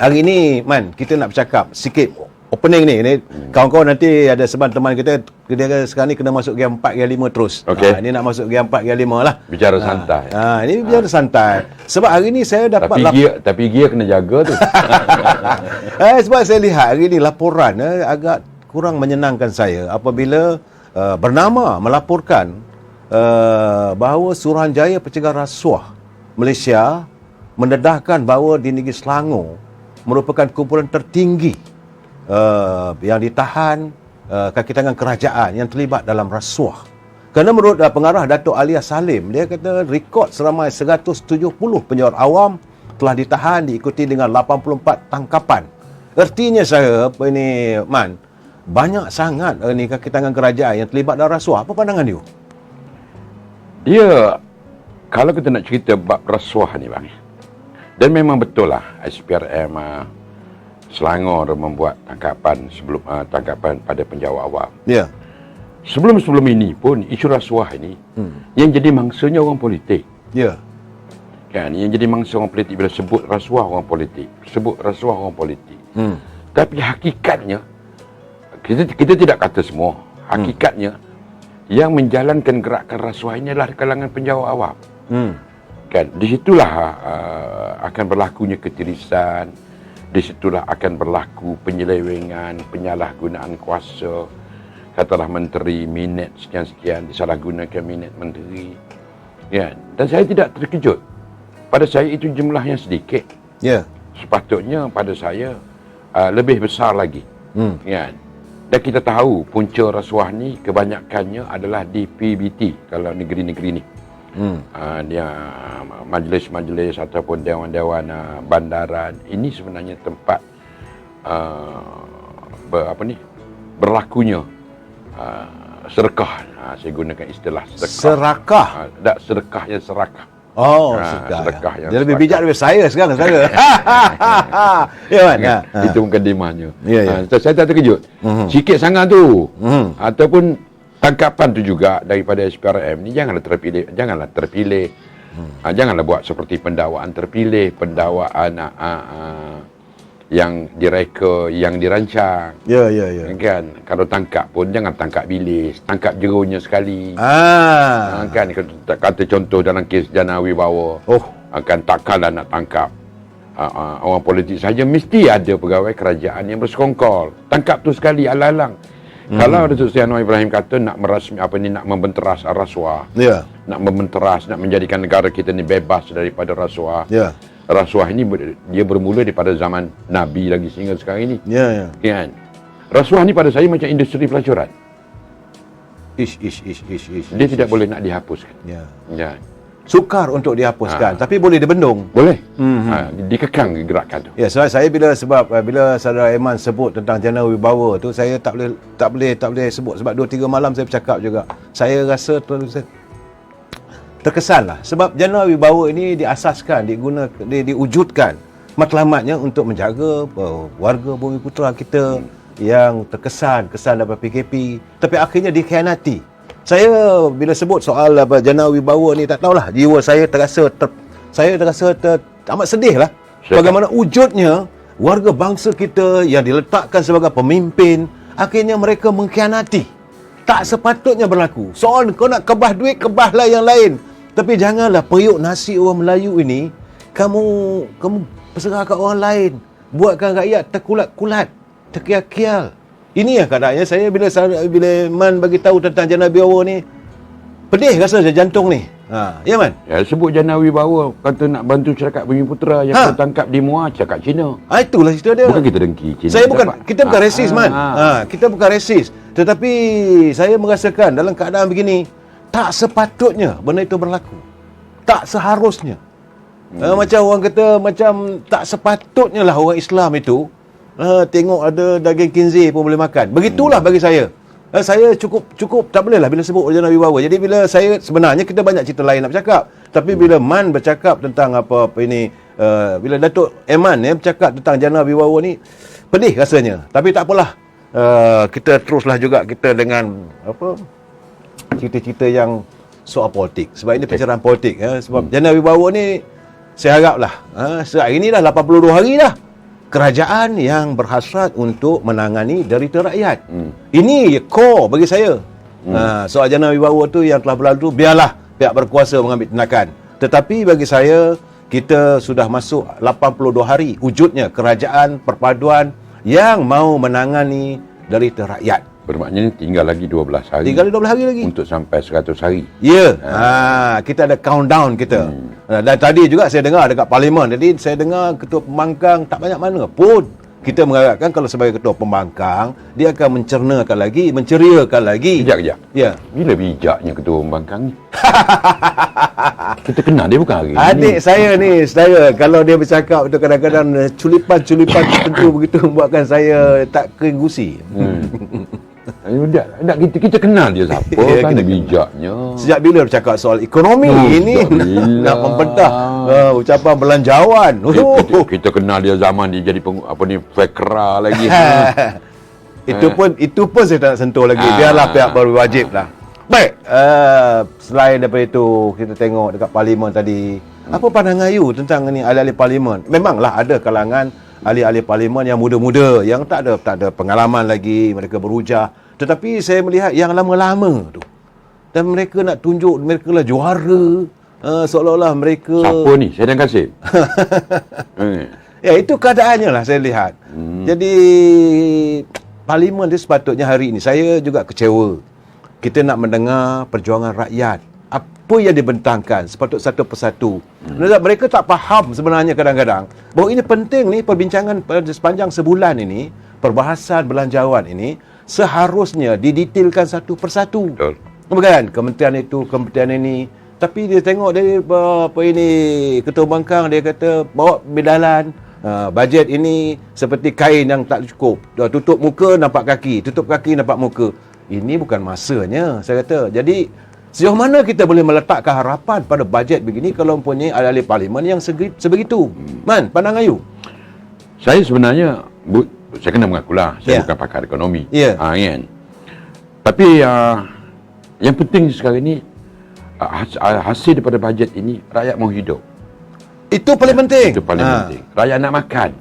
hari ni Man, kita nak bercakap sikit opening ni. Kawan-kawan nanti ada seban teman kita, dia sekarang ni kena masuk game 4, game 5 terus. Ini nak masuk game 4, game 5 lah. Bicara santai. Ini bicara santai. Sebab hari ni saya dapat tapi gear kena jaga tu. Sebab saya lihat hari ni laporan agak kurang menyenangkan saya apabila bernama melaporkan bahawa Suruhanjaya Pencegah Rasuah Malaysia mendedahkan bahawa di negeri Selangor merupakan kumpulan tertinggi yang ditahan kaki tangan kerajaan yang terlibat dalam rasuah. Kerana menurut pengarah Datuk Alia Salim, dia kata rekod seramai 170 penjawat awam telah ditahan diikuti dengan 84 tangkapan. Artinya saya Man, banyak sangat ni kaki tangan kerajaan yang terlibat dalam rasuah. Apa pandangan you? Dia, kalau kita nak cerita bab rasuah ni bang, dan memang betul lah SPRM Selangor membuat tangkapan sebelum tangkapan pada penjawat awam. Ya. Sebelum ini pun isu rasuah ini yang jadi mangsanya orang politik. Ya. Kan, yang jadi mangsa orang politik bila sebut rasuah orang politik, Tapi hakikatnya kita tidak kata semua. Hakikatnya yang menjalankan gerakan rasuah ini adalah kalangan penjawat awam. Kan, di situlah akan berlakunya ketirisan, di situlah akan berlaku penyelewengan, penyalahgunaan kuasa. Katalah menteri minit sekian-sekian disalahgunakan minit menteri. Ya, dan saya tidak terkejut. Pada saya itu jumlah yang sedikit. Ya. Sepatutnya pada saya lebih besar lagi. Ya. Dan kita tahu punca rasuah ni kebanyakannya adalah di PBT kalau negeri-negeri ni. Dia majlis-majlis ataupun dewan-dewan bandaran ini sebenarnya tempat berlakunya sedekah. Saya gunakan istilah sedekah. Serakah. Tak, sedekah yang serakah. Sedekah yang dia lebih bijak daripada saya sekarang. Ya kan? Itu mukadimahnya. Ya. Saya tak terkejut. Sikit sangat tu. Ataupun tangkapan tu juga daripada SPRM ni janganlah terpilih. Janganlah buat seperti pendakwaan terpilih, pendakwaan yang direka, yang dirancang. Ya. Kan, kalau tangkap pun jangan tangkap bilis, tangkap jerunya sekali. Kan, kata contoh dalam kes Jana Wibawa. Kan takkanlah nak tangkap orang politik saja, mesti ada pegawai kerajaan yang bersekongkol. Tangkap tu sekali alang-alang. Kalau Datuk Seri Anwar Ibrahim kata nak nak membenteras rasuah. Nak membenteras, nak menjadikan negara kita ni bebas daripada rasuah. Rasuah ini dia bermula daripada zaman Nabi lagi sehingga sekarang ini. Kan? Rasuah ni pada saya macam industri pelacuran. Dia tidak boleh nak dihapuskan. Ya. Sukar untuk dihapuskan, tapi boleh dibendung. Boleh. Dikekang gerakan tu. Ya, sebab bila saudara Aiman sebut tentang Jana Wibawa tu, saya tak boleh sebut sebab 2-3 malam saya bercakap juga. Saya rasa terkesan lah sebab Jana Wibawa ini diasaskan, diwujudkan matlamatnya untuk menjaga warga Bumiputera kita yang terkesan daripada PKP, tapi akhirnya dikhianati. Saya bila sebut soal Jana Wibawa ni, tak tahulah, jiwa saya terasa amat sedih lah. Bagaimana wujudnya warga bangsa kita yang diletakkan sebagai pemimpin, akhirnya mereka mengkhianati. Tak sepatutnya berlaku. Soal kau nak kebah duit, kebahlah yang lain. Tapi janganlah periuk nasi orang Melayu ini kamu berserah kat orang lain, buatkan rakyat terkulat-kulat, terkial-kial. Ini keadaannya. Saya bila Man bagi tahu tentang Jana Wibawa ni, pedih rasa jantung ni. Ya Man. Ya, sebut Jana Wibawa kata nak bantu syarikat Bumiputera yang tertangkap di Muar, cakap Cina. Itulah cerita dia. Bukan kita dengki Cina. Kita bukan resis Man. Kita bukan resis. Tetapi saya merasakan dalam keadaan begini, tak sepatutnya benda itu berlaku. Tak seharusnya. Macam orang kata, macam tak sepatutnya lah orang Islam itu tengok ada daging khinzir pun boleh makan. Begitulah bagi saya. Saya cukup tak boleh lah bila sebut Jana Wibawa. Jadi bila sebenarnya kita banyak cerita lain nak bercakap. Tapi bila Man bercakap tentang apa ini, bila Datuk Eman bercakap tentang Jana Wibawa ni, pedih rasanya. Tapi tak apalah. Kita teruslah juga kita dengan cerita-cerita yang soal politik. Sebab ini pencerahan politik. Sebab Jana Wibawa ni saya haraplah hari ni dah 82 hari dah kerajaan yang berhasrat untuk menangani derita rakyat. Ini core bagi saya. Soal jana wibawa tu yang telah berlalu, biarlah pihak berkuasa mengambil tindakan. Tetapi bagi saya, kita sudah masuk 82 hari wujudnya kerajaan perpaduan yang mau menangani derita rakyat. Bermaknanya tinggal lagi 12 hari. Tinggal 12 hari lagi. Untuk sampai 100 hari. Ya. Kita ada countdown kita. Dan tadi juga saya dengar dekat parlimen. Jadi saya dengar ketua pembangkang tak banyak mana pun kita mengharapkan kalau sebagai ketua pembangkang, dia akan mencernakan lagi, menceriakan lagi. Kejap. Ya. Bila bijaknya ketua pembangkang ni? Kita kenal dia bukan hari Adik ni. saya ni, saudara, kalau dia bercakap tu kadang-kadang culipan-culipan tertentu begitu membuatkan saya tak kegusi. Kita kenal dia siapa Ya, kan kita bijaknya. Sejak bila bercakap soal ekonomi ini sejak bila? nak membedah ucapan belanjawan. Kita kenal dia zaman dia jadi Fekra lagi. Itu pun saya tak nak sentuh lagi. Biarlah pihak berwajib lah. Baik, selain daripada itu, kita tengok dekat parlimen tadi. Apa pandangan you tentang ni ahli-ahli parlimen? Memanglah ada kalangan ahli-ahli parlimen yang muda-muda, yang tak ada pengalaman lagi, mereka berhujah. Tetapi saya melihat yang lama-lama tu, dan mereka nak tunjuk mereka lah juara, seolah-olah mereka... Siapa ni? Saidan Kasim? Ya, itu keadaannya lah saya lihat. Jadi parlimen dia sepatutnya hari ini, saya juga kecewa. Kita nak mendengar perjuangan rakyat. Apa yang dibentangkan sepatutnya satu persatu. Mereka tak faham sebenarnya kadang-kadang bahawa ini penting ni, perbincangan sepanjang sebulan ini, perbahasan belanjawan ini seharusnya didetailkan satu persatu. Betul. Bukan kementerian itu, kementerian ini. Tapi dia tengok dari apa ini, ketua bangkang dia kata bawa bedalan. Bajet ini seperti kain yang tak cukup. Tutup muka nampak kaki, tutup kaki nampak muka. Ini bukan masanya, saya kata. Jadi sejauh mana kita boleh meletakkan harapan pada bajet begini kalau mempunyai ahli-ahli parlimen yang sebegitu? Man, pandangan you? Saya sebenarnya saya kena mengakulah saya bukan pakar ekonomi. Kan. Tapi yang penting sekarang ini hasil daripada bajet ini rakyat mahu hidup. Itu paling penting. Itu paling penting. Rakyat nak makan.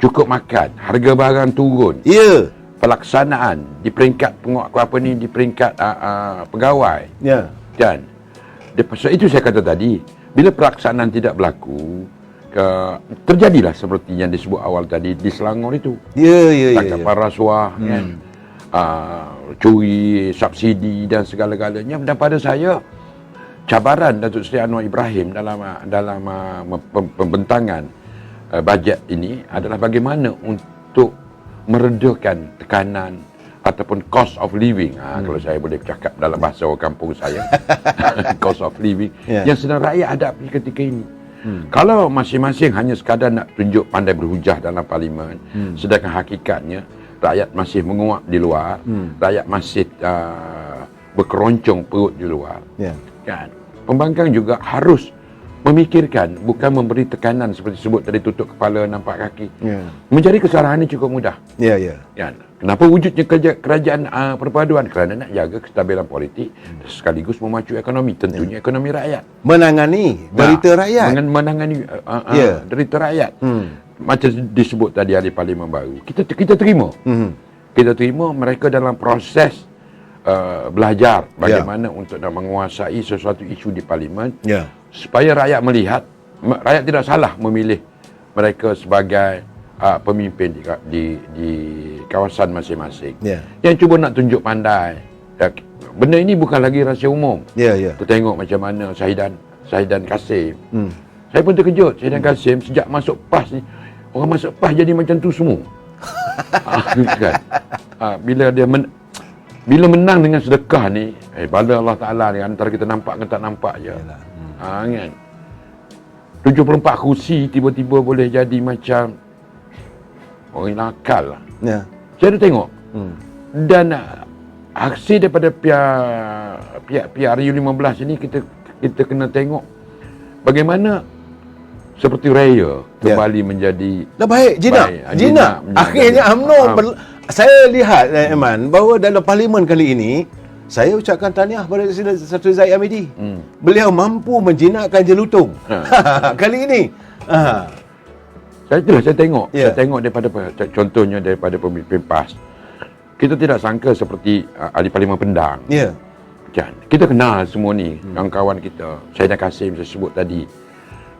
Cukup makan, harga barang turun. Pelaksanaan di peringkat di peringkat pegawai. Kan. Sebab itu saya kata tadi, bila pelaksanaan tidak berlaku, terjadilah seperti yang disebut awal tadi di Selangor itu. Tangkapan rasuah, kan. Curi subsidi dan segala-galanya. Dan pada saya, cabaran Datuk Seri Anwar Ibrahim dalam pembentangan bajet ini adalah bagaimana untuk meredakan tekanan ataupun cost of living. Kalau saya boleh cakap dalam bahasa orang kampung saya, cost of living yang sedang rakyat hadapi ketika ini. Kalau masing-masing hanya sekadar nak tunjuk pandai berhujah dalam parlimen, sedangkan hakikatnya rakyat masih menguap di luar, rakyat masih berkeroncong perut di luar. Kan? Pembangkang juga harus memikirkan, bukan memberi tekanan seperti sebut tadi, tutup kepala nampak kaki. Mencari kesalahan ini cukup mudah. Kan? Kenapa wujudnya kerajaan perpaduan? Kerana nak jaga kestabilan politik sekaligus memacu ekonomi, tentunya ekonomi rakyat. Menangani derita rakyat. Menangani derita rakyat. Macam disebut tadi ahli parlimen baru. Kita terima. Kita terima mereka dalam proses belajar bagaimana untuk nak menguasai sesuatu isu di parlimen, supaya rakyat melihat rakyat tidak salah memilih mereka sebagai pemimpin di kawasan masing-masing. Yang cuba nak tunjuk pandai. Benda ini bukan lagi rahsia umum. Kita tengok macam mana Saidan Kasim. Saya pun terkejut. Saidan Kasim sejak masuk PAS ni, orang masuk PAS jadi macam tu semua. Kan? Bila menang dengan sedekah ni, bala Allah Ta'ala ni, antara kita nampak ke tak nampak je. Kan? 74 kursi tiba-tiba boleh jadi macam orang nakal lah. Saya ada tengok. Dan aksi daripada pihak RU15 ini, kita kena tengok bagaimana seperti Raya kembali menjadi dah baik. Jinak akhirnya UMNO saya lihat Iman bahawa dalam parlimen kali ini, saya ucapkan tahniah kepada Satu Zaid Hamidi. Beliau mampu menjinakkan Jelutong kali ini. Saya tengok. Ya. Saya tengok daripada contohnya daripada pemimpin PAS. Kita tidak sangka seperti ahli Parlimen Pendang. Ya. Kan? Kita kenal semua ni, kawan-kawan kita. Syahida Kasim saya sebut tadi.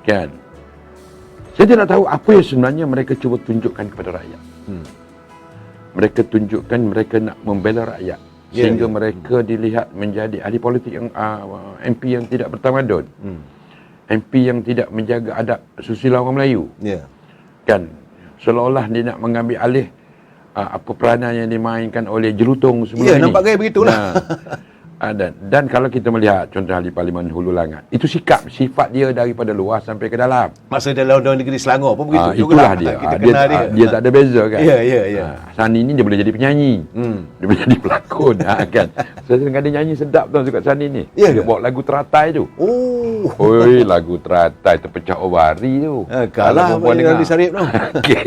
Kan? Saya tidak tahu apa yang sebenarnya mereka cuba tunjukkan kepada rakyat. Mereka tunjukkan mereka nak membela rakyat. Sehingga mereka dilihat menjadi ahli politik yang MP yang tidak bertamadun. MP yang tidak menjaga adab susila orang Melayu. Ya. Kan? Seolah-olah dia nak mengambil alih apa peranan yang dimainkan oleh Jelutong sebelum Ya, ini. nampak gaya begitulah. Dan kalau kita melihat contoh ahli Parlimen Hulu Langat, itu sifat dia daripada luar sampai ke dalam. Masa dalam negeri Selangor pun begitu Itulah juga. dia. Kita kenal dia. Dia tak ada beza kan. Ya. Sani ni dia boleh jadi penyanyi. Dia boleh jadi pelakon kan. Saya dengar dia nyanyi sedap tuan dekat Sani ni. Ya dia ke? bawa lagu Teratai tu. Oh. Oi, lagu Teratai terpecah obari tu. Kalah perempuan dengan Ali Sarip tu. Okey.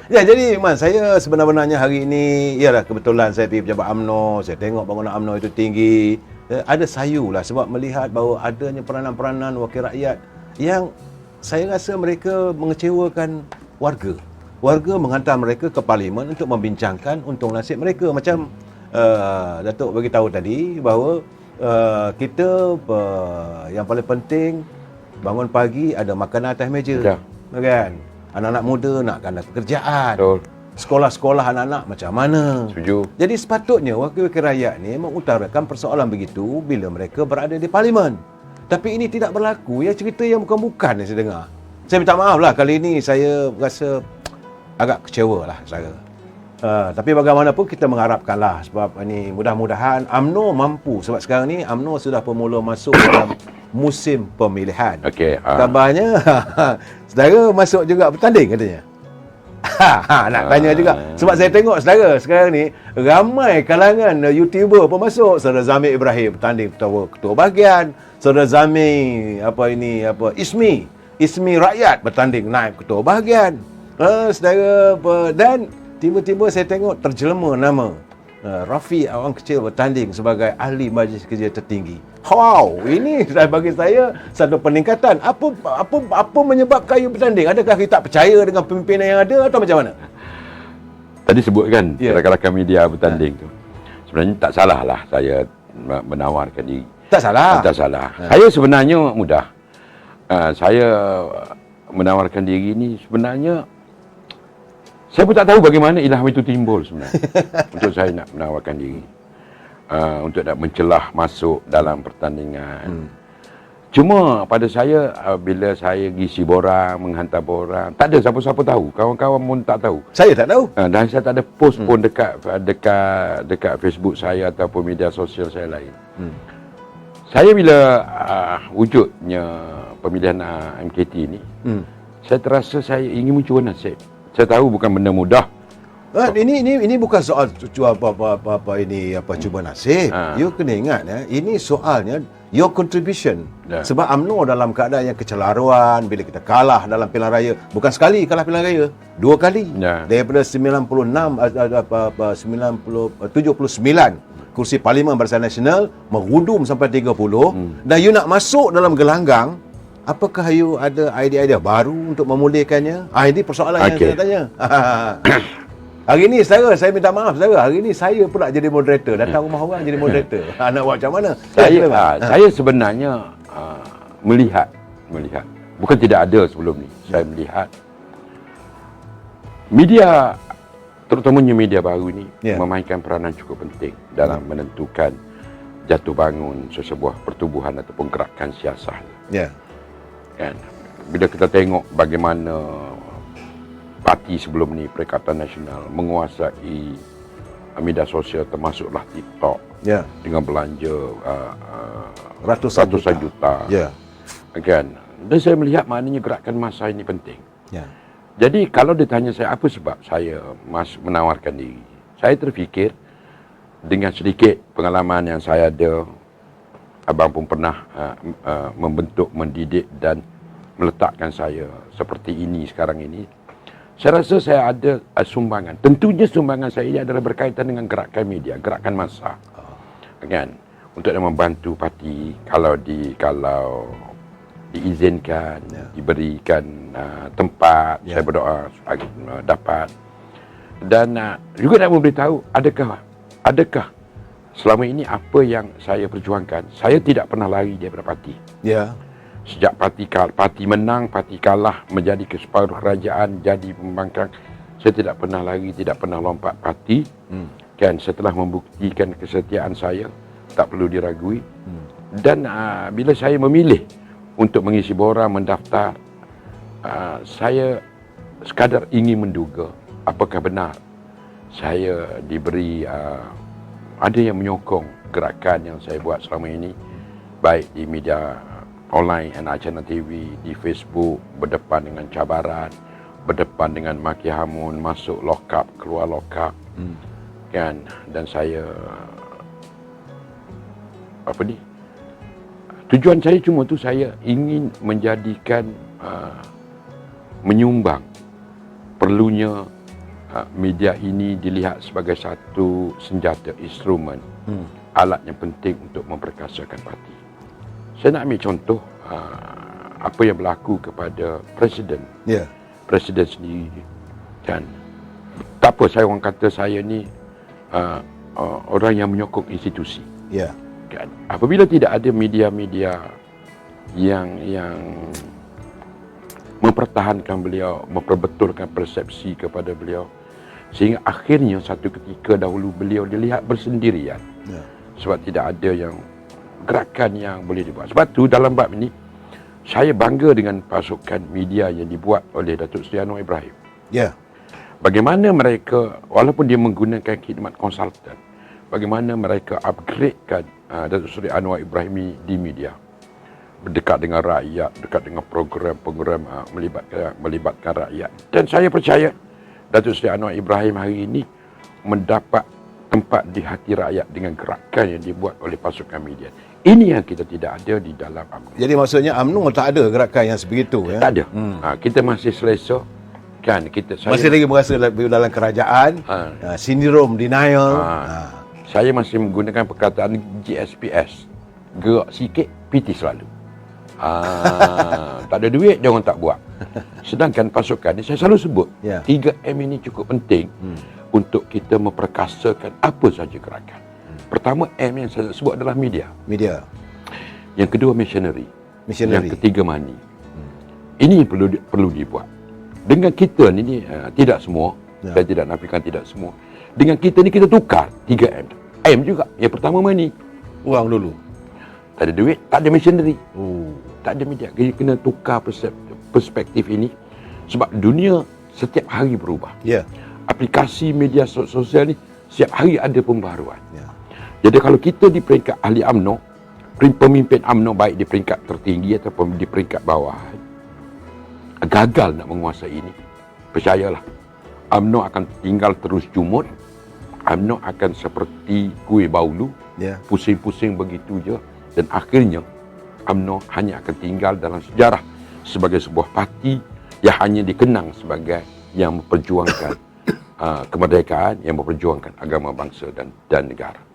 Ya, jadi Mas, saya sebenarnya hari ini, ialah kebetulan saya pergi pejabat UMNO, saya tengok bangunan UMNO itu tinggi. Ada sayu lah sebab melihat bahawa adanya peranan-peranan wakil rakyat yang saya rasa mereka mengecewakan warga. Warga menghantar mereka ke parlimen untuk membincangkan untung nasib mereka. Macam Datuk bagi tahu tadi bahawa kita yang paling penting bangun pagi ada makanan atas meja. Kan? Anak-anak muda nak ada pekerjaan. Betul. Sekolah-sekolah anak-anak macam mana. Setuju. Jadi sepatutnya wakil-wakil rakyat ni mengutarakan persoalan begitu bila mereka berada di parlimen. Tapi ini tidak berlaku. Ya, cerita yang bukan-bukan yang saya dengar. Saya minta maaf lah, kali ini saya rasa agak kecewa lah saya. Tapi bagaimanapun kita mengharapkanlah sebab ini mudah-mudahan UMNO mampu. Sebab sekarang ni UMNO sudah pemula masuk dalam musim pemilihan. Okey. Kabarnya saudara masuk juga bertanding katanya. Nak tanya juga. Sebab saya tengok saudara sekarang ni ramai kalangan YouTuber pun masuk. Saudara Zamir Ibrahim bertanding ketua bahagian. Saudara Zamir Ismi Rakyat bertanding naib ketua bahagian. Saudara dan tiba-tiba saya tengok terjelma nama Rafi orang kecil bertanding sebagai ahli majlis kerja tertinggi. Wow, ini bagi saya satu peningkatan. Apa menyebabkan you bertanding? Adakah you tak percaya dengan pemimpinan yang ada atau macam mana? Tadi sebutkan rakan-rakan media bertanding tu. Sebenarnya tak salah lah saya menawarkan diri. Tak salah. Tak salah. Saya sebenarnya mudah. Saya menawarkan diri ni sebenarnya saya pun tak tahu bagaimana ilham itu timbul sebenarnya. Untuk saya nak menawarkan diri. Untuk nak mencelah masuk dalam pertandingan. Cuma pada saya, bila saya ngisi borang, menghantar borang, tak ada siapa-siapa tahu. Kawan-kawan pun tak tahu. Saya tak tahu. Dan saya tak ada post pun dekat Facebook saya ataupun media sosial saya lain. Saya bila wujudnya pemilihan MKT ni, saya terasa saya ingin mencuba nasib. Saya tahu bukan benda mudah. Ini bukan soal cuba cuba nasib. You kena ingat ini soalnya your contribution. Sebab UMNO dalam keadaan yang kecelaruan bila kita kalah dalam pilihan raya, bukan sekali kalah pilihan raya, 2 kali. Daripada 79 kursi Parlimen Barisan Nasional merudum sampai 30 dan you nak masuk dalam gelanggang. Apakah you ada idea-idea baru untuk memulihkannya? Ini persoalan yang saya tanya. Hari ni saya minta maaf saudara. Hari ni saya pula jadi moderator. Datang rumah orang jadi moderator. Nak buat macam mana? Saya sebenarnya melihat. Bukan tidak ada sebelum ni. Saya melihat media, terutamanya media baru ni, memainkan peranan cukup penting dalam menentukan jatuh bangun sesebuah pertubuhan ataupun gerakan siasat. Kan? Bila kita tengok bagaimana parti sebelum ni, Perikatan Nasional, menguasai media sosial termasuklah TikTok dengan belanja ratusan juta. Kan? Dan saya melihat maknanya gerakan massa ini penting. Jadi kalau ditanya saya apa sebab saya menawarkan diri, saya terfikir dengan sedikit pengalaman yang saya ada. Abang pun pernah membentuk, mendidik dan meletakkan saya seperti ini sekarang ini. Saya rasa saya ada sumbangan. Tentunya sumbangan saya ini adalah berkaitan dengan gerakan media, gerakan massa. Kan? Untuk membantu parti kalau diizinkan, diberikan tempat, saya berdoa dapat. Dan juga nak memberitahu, adakah selama ini apa yang saya perjuangkan, saya tidak pernah lari daripada parti. Ya. Sejak parti menang, parti kalah, menjadi keseparuh kerajaan, jadi pembangkang, saya tidak pernah lari, tidak pernah lompat parti. Kan setelah membuktikan kesetiaan saya, tak perlu diragui. Dan bila saya memilih untuk mengisi bora, mendaftar, saya sekadar ingin menduga apakah benar saya diberi ada yang menyokong gerakan yang saya buat selama ini, baik di media online, Channel TV, di Facebook, berdepan dengan cabaran, berdepan dengan maki hamun, masuk lokap, keluar lokap. Kan, dan saya tujuan saya cuma tu, saya ingin menjadikan menyumbang perlunya media ini dilihat sebagai satu senjata, instrumen, alat yang penting untuk memperkasakan parti. Saya nak ambil contoh apa yang berlaku kepada Presiden. Presiden sendiri. Kan, tak apa saya orang kata saya ni orang yang menyokong institusi. Kan, apabila tidak ada media-media yang mempertahankan beliau, memperbetulkan persepsi kepada beliau, sehingga akhirnya satu ketika dahulu beliau dilihat bersendirian. Sebab tidak ada yang gerakan yang boleh dibuat. Sebab tu dalam bab ini saya bangga dengan pasukan media yang dibuat oleh Datuk Seri Anwar Ibrahim. Bagaimana mereka, walaupun dia menggunakan khidmat konsultan, bagaimana mereka upgradekan Datuk Seri Anwar Ibrahim di media, berdekat dengan rakyat, dekat dengan program-program melibatkan rakyat. Dan saya percaya Datuk Seri Anwar Ibrahim hari ini mendapat tempat di hati rakyat dengan gerakan yang dibuat oleh pasukan media. Ini yang kita tidak ada di dalam UMNO. Jadi maksudnya UMNO tak ada gerakan yang sebegitu, ya? Tak ada. Kita masih selesa. Kan, saya masih lagi berasa dalam kerajaan, syndrome denial. Saya masih menggunakan perkataan GSPS. Gerak sikit, PT selalu. Tak ada duit, jangan tak buat. Sedangkan pasukan ni, saya selalu sebut, 3M ini cukup penting untuk kita memperkasakan apa saja gerakan. Pertama, M yang saya sebut adalah media. Yang kedua, missionary. Yang ketiga, money. Ini perlu dibuat. Dengan kita ni tidak semua, saya tidak nafikan tidak semua. Dengan kita ni kita tukar 3M. M juga. Yang pertama, money. Uang dulu. Tak ada duit, tak ada missionary. Tak ada media. Kita kena tukar perspektif ini. Sebab dunia setiap hari berubah. Aplikasi media sosial ni setiap hari ada pembaharuan. Jadi kalau kita di peringkat ahli UMNO, pemimpin UMNO baik di peringkat tertinggi ataupun di peringkat bawah, gagal nak menguasai ini, percayalah, UMNO akan tinggal terus jumut. UMNO akan seperti kuih baulu, pusing-pusing begitu je, dan akhirnya UMNO hanya akan tinggal dalam sejarah sebagai sebuah parti yang hanya dikenang sebagai yang memperjuangkan kemerdekaan, yang memperjuangkan agama, bangsa dan negara.